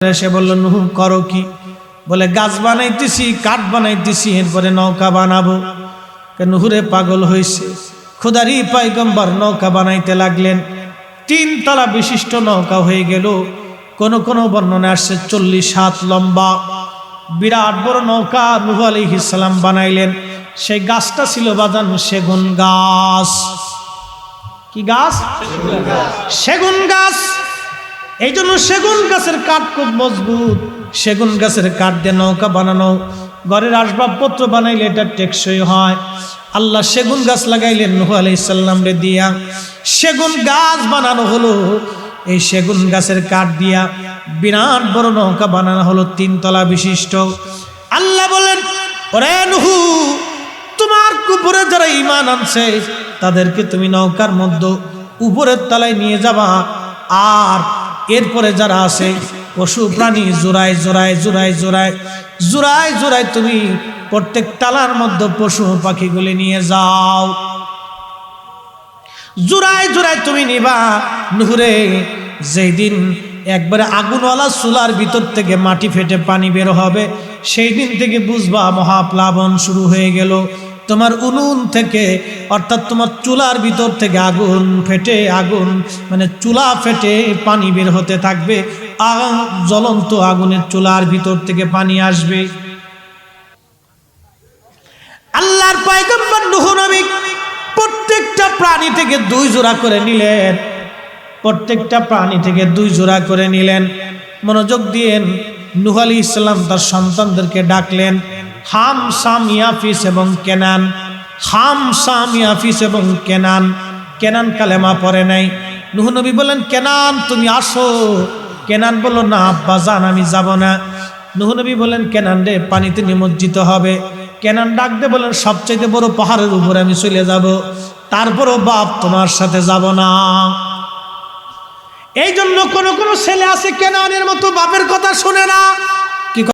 এসে বলল, নুহ করো কি? বলে, গাছ বানাইতেছি, কাঠ বানাইতেছি, এরপরে নৌকা বানাবো। নুহুরে পাগল হয়েছে। খোদারি পয়গম্বর নৌকা বানাইতে লাগলেন। 3 তলা বিশিষ্ট নৌকা হয়ে গেল। কোন কোন বর্ণনা আসছে 40 হাত লম্বা বিরাট বড় নৌকা নূহ আলাইহিস সালাম বানাইলেন। সেই গাছটা ছিল বাজান সেগুন গাছ। কি গাছ? সেগুন গাছ। এই জন্য সেগুন গাছের কাঠ খুব মজবুত। সেগুন গাছের কাঠ দিয়ে নৌকা বানানো, ঘরের আসবাবপত্র বানাইলে এটা টেকসই হয়। আল্লাহ সেগুন গাছ লাগাইলেন নূহ আলাইহিস সালাম রে দিয়া। সেগুন গাছ বানানো হলো। এই সেগুন গাছের কাঠ দিয়া বিরাট বড় নৌকা বানানো হলো 3 তলা বিশিষ্ট। আল্লাহ বলেন, ওরে নূহ, তোমার উপরে যারা ঈমান আনছে তাদেরকে তুমি নৌকার মধ্যে উপরের তলায় নিয়ে যাবা। আর এরপরে যারা আছে পশু প্রাণী জোড়ায় জোড়ায় জোড়ায় জোড়ায় জোড়ায় জোড়ায় তুমি প্রত্যেক তালার মধ্যে পশু পাখিগুলি নিয়ে যাও। জোড়ায় জোড়ায় তুমি নিবা। নুহুরে, যেই দিন একবারে আগুনওয়ালা চুলার ভিতর থেকে মাটি ফেটে পানি বের হবে, সেই দিন থেকে বুঝবা মহাপ্লাবন শুরু হয়ে গেল। তোমার উনুন থেকে, অর্থাৎ তোমার চুলার ভিতর থেকে আগুন ফেটে, আগুন মানে চুলা ফেটে পানি বের হতে থাকবে। জ্বলন্ত আগুনের চুলার ভিতর থেকে পানি আসবে। আল্লাহর পয়গম্বর নূহ নবী প্রত্যেকটা প্রাণী থেকে 2 জোড়া করে নিলেন। প্রত্যেকটা প্রাণী থেকে 2 জোড়া করে নিলেন। মনোযোগ দিয়েন। নূহ আলাইহিস সালাম তার সন্তানদেরকে ডাকলেন, হাম, শাম, ইয়াফিস এবং কেনান। হাম, শাম, ইয়াফিস এবং কেনান। কেনান কালেমা পড়ে নাই। নূহ নবী বলেন, কেনান তুমি আসো। কেনান বলল, না আব্বা জান, আমি যাব না। নূহ নবী বলেন, কেনান রে, পানিতে নিমজ্জিত হবে। কেনান ডাক দে বলেন, সবচেয়ে বড় পাহাড়ের উপরে আমি চলে যাব, তারপরও বাপ তোমার সাথে যাব না। এই জন্য কোন কোন ছেলে আছে কেনানের মতো বাপের কথা শুনে না।